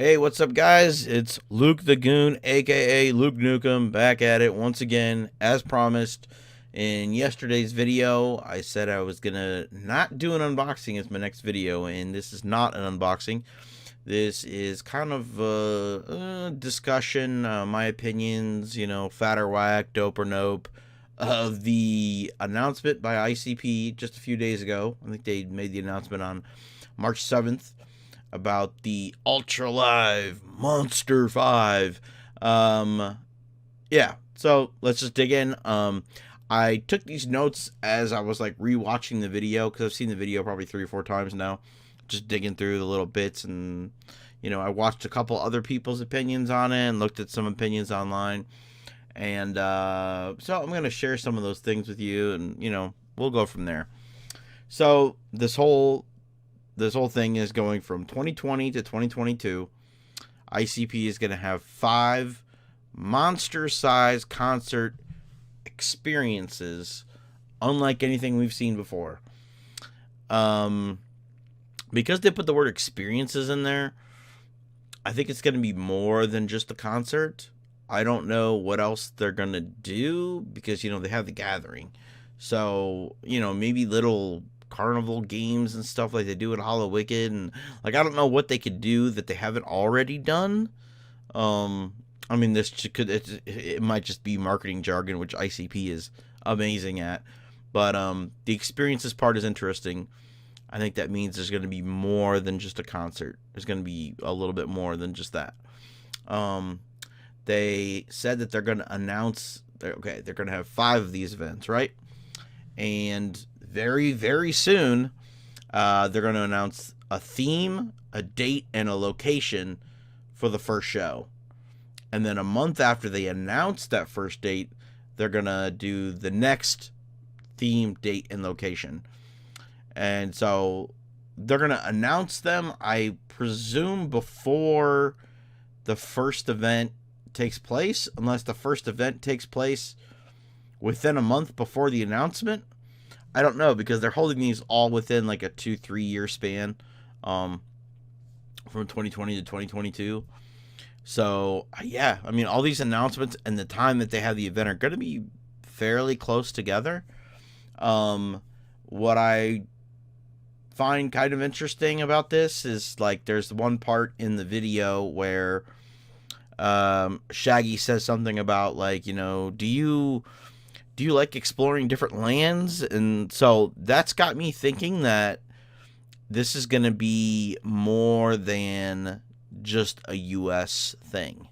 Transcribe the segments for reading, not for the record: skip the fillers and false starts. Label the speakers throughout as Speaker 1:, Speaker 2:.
Speaker 1: Hey, what's up, guys? It's Luke the Goon, aka Luke Nukem, back at it once again. As promised in yesterday's video, I said I was gonna not do an unboxing as my next video, and this is not an unboxing. This is kind of a discussion, my opinions, fat or whack, dope or nope, of the announcement by ICP just a few days ago. I think they made the announcement on March 7th. About the Ultra Live Monster 5. Yeah, so let's just dig in. I took these notes as I was like rewatching the video, because I've seen the video probably 3 or 4 times now, just digging through the little bits, and I watched a couple other people's opinions on it and looked at some opinions online, and so I'm gonna share some of those things with you, and we'll go from there. So this whole thing is going from 2020 to 2022. ICP is going to have 5 monster-sized concert experiences, unlike anything we've seen before. Because they put the word experiences in there, I think it's going to be more than just a concert. I don't know what else they're going to do, because, they have the gathering. So, maybe little carnival games and stuff like they do at Hollow Wicked, and I don't know what they could do that they haven't already done. I mean, it might just be marketing jargon, which ICP is amazing at, but the experiences part is interesting. I think that means there's going to be more than just a concert. There's going to be a little bit more than just that. They said that they're going to announce, they're going to have 5 of these events, right? And very, very soon, they're going to announce a theme, a date, and a location for the first show. And then a month after they announce that first date, they're going to do the next theme, date, and location. And so they're going to announce them, I presume, before the first event takes place, unless the first event takes place within a month before the announcement. I don't know, because they're holding these all within like a 2-3 year span, from 2020 to 2022. So yeah, I mean, all these announcements and the time that they have the event are going to be fairly close together. What I find kind of interesting about this is, like, there's one part in the video where Shaggy says something about, like, do you like exploring different lands? And so that's got me thinking that this is going to be more than just a US thing.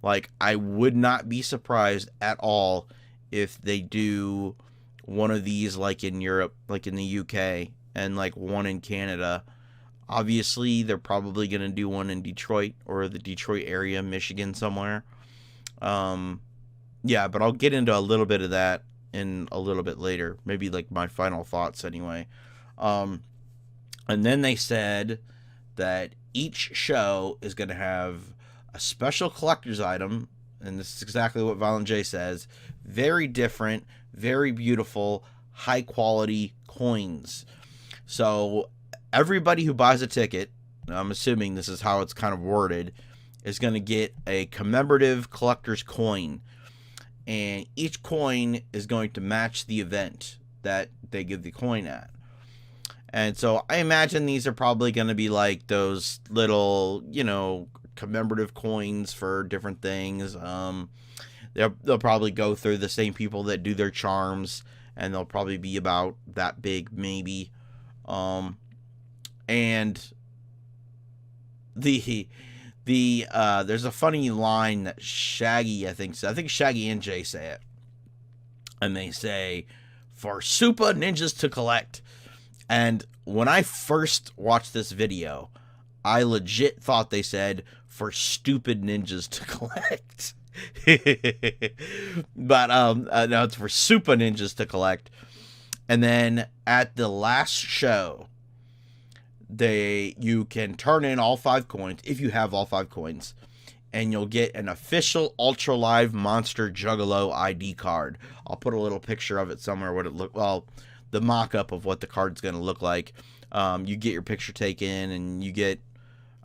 Speaker 1: Like, I would not be surprised at all if they do one of these, like in Europe, like in the UK, and like one in Canada. Obviously, they're probably going to do one in Detroit or the Detroit area, Michigan somewhere. Yeah, but I'll get into a little bit of that in a little bit later. Maybe like my final thoughts anyway. And then they said that each show is going to have a special collector's item. And this is exactly what Violent J says. Very different, very beautiful, high quality coins. So everybody who buys a ticket, I'm assuming this is how it's kind of worded, is going to get a commemorative collector's coin. And each coin is going to match the event that they give the coin at. And so I imagine these are probably going to be like those little, commemorative coins for different things. They'll probably go through the same people that do their charms, and they'll probably be about that big, maybe. And there's a funny line that Shaggy, I think Shaggy and Jay say it, and they say, "For super ninjas to collect." And when I first watched this video, I legit thought they said, "For stupid ninjas to collect." But no, it's for super ninjas to collect. And then at the last show, you can turn in all 5 coins, if you have all 5 coins, and you'll get an official Ultra Live Monster Juggalo ID card. I'll put a little picture of it somewhere. The mock-up of what the card's going to look like. You get your picture taken, and you get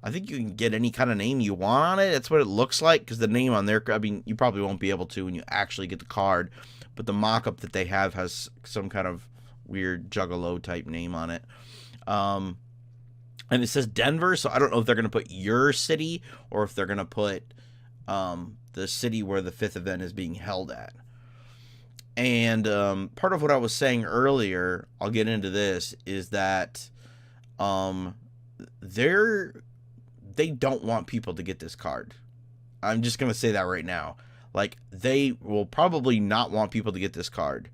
Speaker 1: I think you can get any kind of name you want on it. That's what it looks like, because the name on there, I mean, you probably won't be able to when you actually get the card, but the mock-up that they have has some kind of weird Juggalo type name on it. And it says Denver, so I don't know if they're going to put your city or if they're going to put the city where the 5th event is being held at. And part of what I was saying earlier, I'll get into this, is that they don't want people to get this card. I'm just going to say that right now. Like, they will probably not want people to get this card.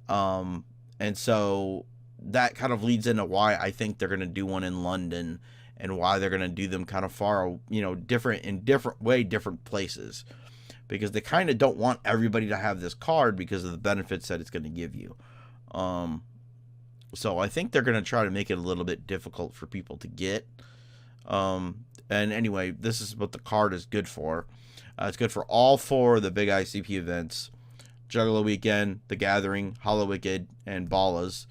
Speaker 1: And so that kind of leads into why I think they're going to do one in London, and why they're going to do them kind of far, different places, because they kind of don't want everybody to have this card because of the benefits that it's going to give you. So I think they're going to try to make it a little bit difficult for people to get. And anyway, this is what the card is good for. It's good for all 4 of the big ICP events: Juggalo Weekend, The Gathering, Hollow Wicked, and Ballas.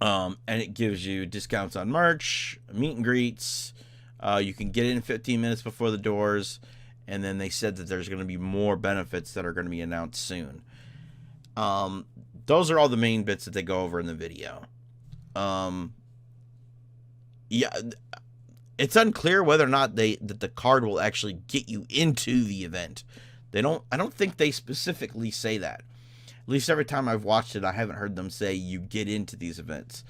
Speaker 1: And it gives you discounts on merch, meet and greets. You can get in 15 minutes before the doors. And then they said that there's going to be more benefits that are going to be announced soon. Those are all the main bits that they go over in the video. Yeah, it's unclear whether or not that the card will actually get you into the event. I don't think they specifically say that. At least every time I've watched it, I haven't heard them say you get into these events.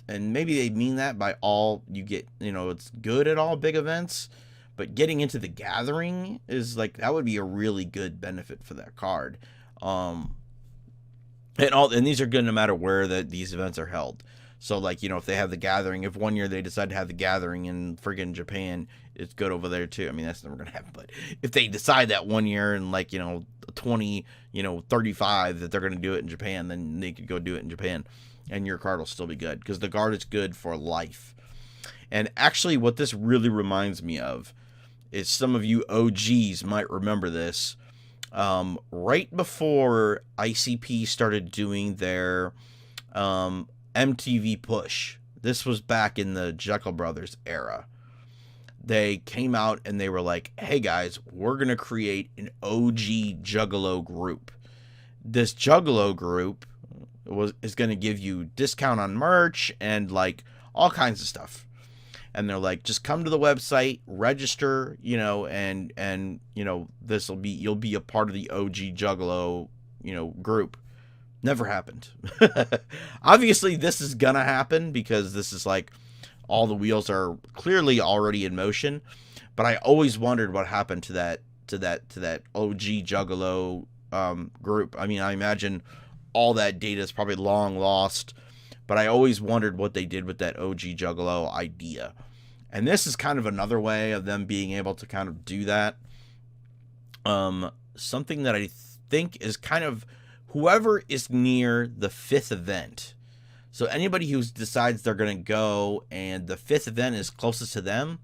Speaker 1: And maybe they mean that by all you get, it's good at all big events, but getting into the gathering is like, that would be a really good benefit for that card. And these are good no matter where these events are held. So, like, if they have the gathering, if one year they decide to have the gathering in friggin' Japan, it's good over there too. I mean, that's never going to happen. But if they decide that one year in 2035 that they're going to do it in Japan, then they could go do it in Japan, and your card will still be good, because the card is good for life. And actually, what this really reminds me of is, some of you OGs might remember this. Right before ICP started doing their MTV push, this was back in the Jekyll Brothers era, they came out and they were like, hey guys, we're going to create an OG Juggalo group. This Juggalo group is going to give you discount on merch and like all kinds of stuff. And they're like, just come to the website, register, and you'll be a part of the OG Juggalo, group. Never happened. Obviously, this is gonna happen, because this is like, all the wheels are clearly already in motion. But I always wondered what happened to that OG Juggalo group. I mean, I imagine all that data is probably long lost. But I always wondered what they did with that OG Juggalo idea. And this is kind of another way of them being able to kind of do that. Something that I think is kind of, whoever is near the 5th event. So anybody who decides they're going to go and the 5th event is closest to them,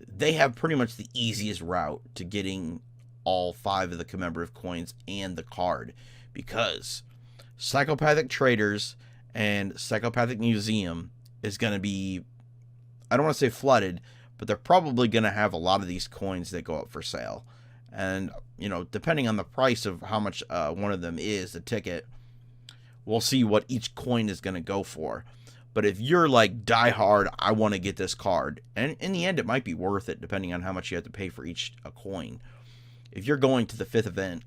Speaker 1: they have pretty much the easiest route to getting all 5 of the commemorative coins and the card. Because Psychopathic Traders and Psychopathic Museum is going to be, I don't want to say flooded, but they're probably going to have a lot of these coins that go up for sale. And, depending on the price of how much one of them is, the ticket, we'll see what each coin is going to go for. But if you're like, die hard, I want to get this card, and in the end, it might be worth it, depending on how much you have to pay for each coin. If you're going to the 5th event,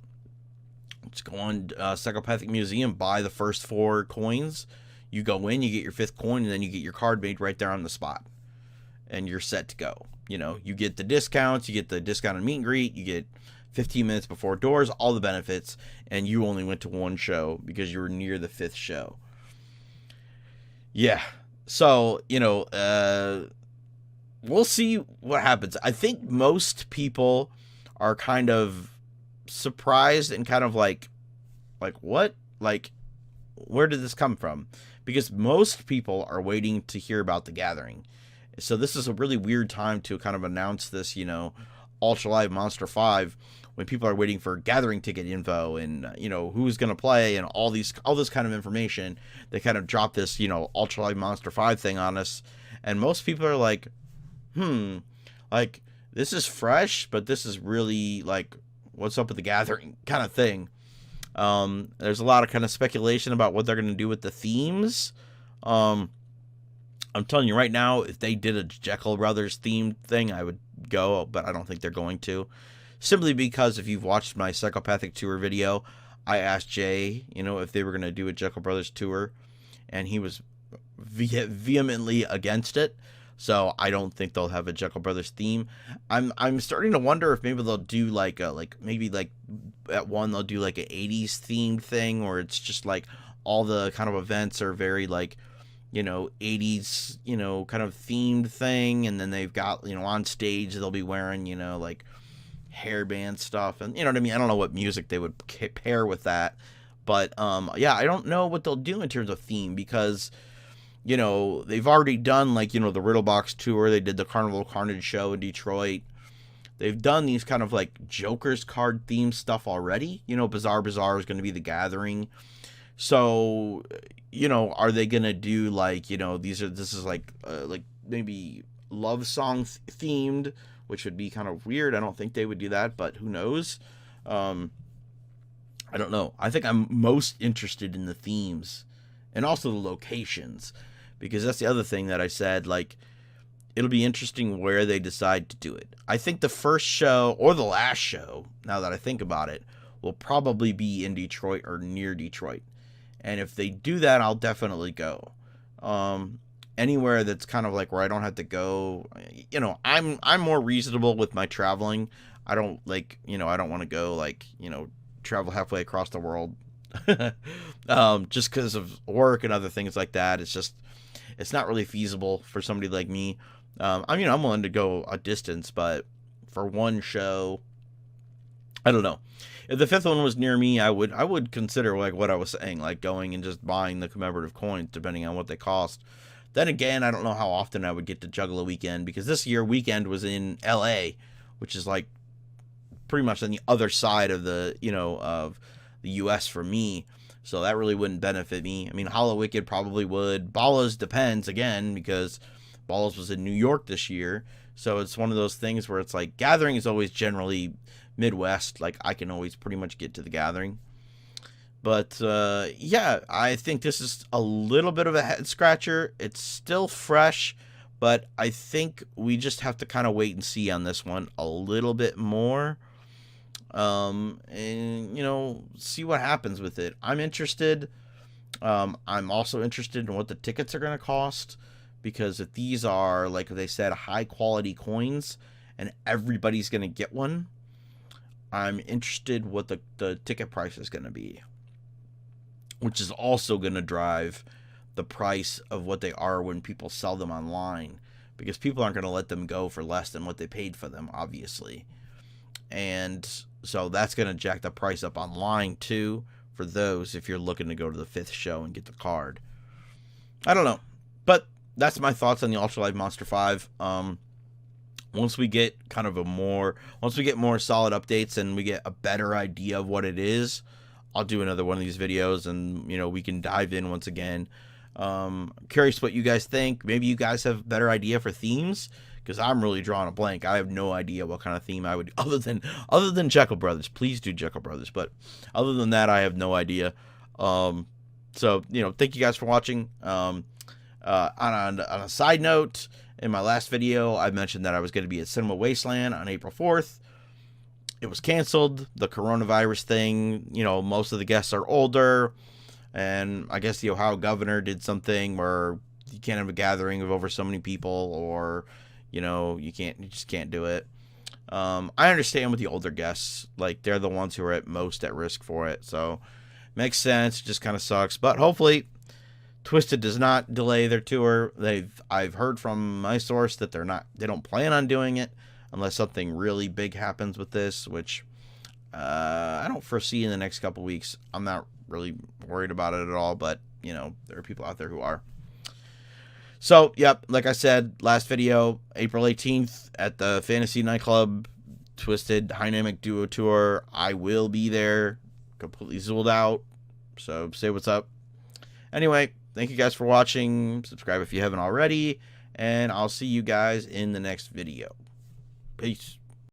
Speaker 1: just go on Psychopathic Museum, buy the first 4 coins. You go in, you get your 5th coin, and then you get your card made right there on the spot. And you're set to go. You get the discounts, you get the discount on meet and greet, you get 15 minutes before doors, all the benefits, and you only went to one show because you were near the 5th show. Yeah. So, we'll see what happens. I think most people are kind of surprised and kind of like what? Like, where did this come from? Because most people are waiting to hear about the gathering. So this is a really weird time to kind of announce this, Ultra Live Monster 5, when people are waiting for gathering ticket info and, who's going to play and all this kind of information. They kind of drop this, Ultra Live Monster 5 thing on us. And most people are like, like, this is fresh, but this is really, like, what's up with the gathering kind of thing. There's a lot of kind of speculation about what they're going to do with the themes. I'm telling you right now, if they did a Jekyll Brothers themed thing, I would go, but I don't think they're going to. Simply because if you've watched my Psychopathic tour video, I asked Jay, if they were going to do a Jekyll Brothers tour, and he was vehemently against it. So I don't think they'll have a Jekyll Brothers theme. I'm starting to wonder if maybe they'll do maybe at one they'll do like an 80s themed thing, or it's just like all the kind of events are very 80s, kind of themed thing, and then they've got, on stage they'll be wearing, like hairband stuff, and you know what I mean. I don't know what music they would pair with that, but yeah, I don't know what they'll do in terms of theme, because they've already done the Riddlebox tour. They did the Carnival Carnage show in Detroit. They've done these kind of like Joker's card themed stuff already. Bizarre Bazaar is going to be the gathering. So, are they going to do this is maybe love song themed, which would be kind of weird. I don't think they would do that, but who knows? I don't know. I think I'm most interested in the themes and also the locations, because that's the other thing that I said, it'll be interesting where they decide to do it. I think the first show, or the last show, now that I think about it, will probably be in Detroit or near Detroit. And if they do that, I'll definitely go. Anywhere that's kind of where I don't have to go, I'm more reasonable with my traveling. I don't I don't want to go travel halfway across the world. Just because of work and other things like that. It's not really feasible for somebody like me. I'm willing to go a distance, but for one show, I don't know. If the fifth one was near me, I would consider what I was saying, going and just buying the commemorative coins, depending on what they cost. Then again, I don't know how often I would get to juggle a weekend, because this year weekend was in LA, which is pretty much on the other side of the of the US for me. So that really wouldn't benefit me. I mean, Hollow Wicked probably would. Ballas depends, again, because Ballas was in New York this year. So it's one of those things where it's gathering is always generally Midwest. I can always pretty much get to the gathering. But yeah, I think this is a little bit of a head scratcher. It's still fresh, but I think we just have to kind of wait and see on this one a little bit more. And see what happens with it. I'm interested. I'm also interested in what the tickets are going to cost, because if these are, like they said, high quality coins and everybody's going to get one, I'm interested what the ticket price is going to be, which is also going to drive the price of what they are when people sell them online, because people aren't going to let them go for less than what they paid for them, obviously. And so that's going to jack the price up online too, for those, if you're looking to go to the fifth show and get the card. I don't know, but that's my thoughts on the Ultra Live Monster 5. Once we get more solid updates and we get a better idea of what it is, I'll do another one of these videos, and we can dive in once again. Curious what you guys think. Maybe you guys have a better idea for themes, because I'm really drawing a blank. I have no idea what kind of theme I would, other than Jekyll Brothers. Please do Jekyll Brothers, but other than that, I have no idea. So thank you guys for watching. On a side note, in my last video, I mentioned that I was going to be at Cinema Wasteland on April 4th. It was canceled. The coronavirus thing, most of the guests are older, and I guess the Ohio governor did something where you can't have a gathering of over so many people, or you just can't do it. I understand with the older guests, they're the ones who are most at risk for it, so makes sense. It just kind of sucks, but hopefully Twisted does not delay their tour. I've heard from my source that they don't plan on doing it unless something really big happens with this, which I don't foresee in the next couple weeks. I'm not really worried about it at all, but there are people out there who are. So, yep, like I said, last video, April 18th at the Fantasy Nightclub, Twisted Dynamic Duo Tour. I will be there, completely zooled out, so say what's up. Anyway, thank you guys for watching. Subscribe if you haven't already, and I'll see you guys in the next video. Peace.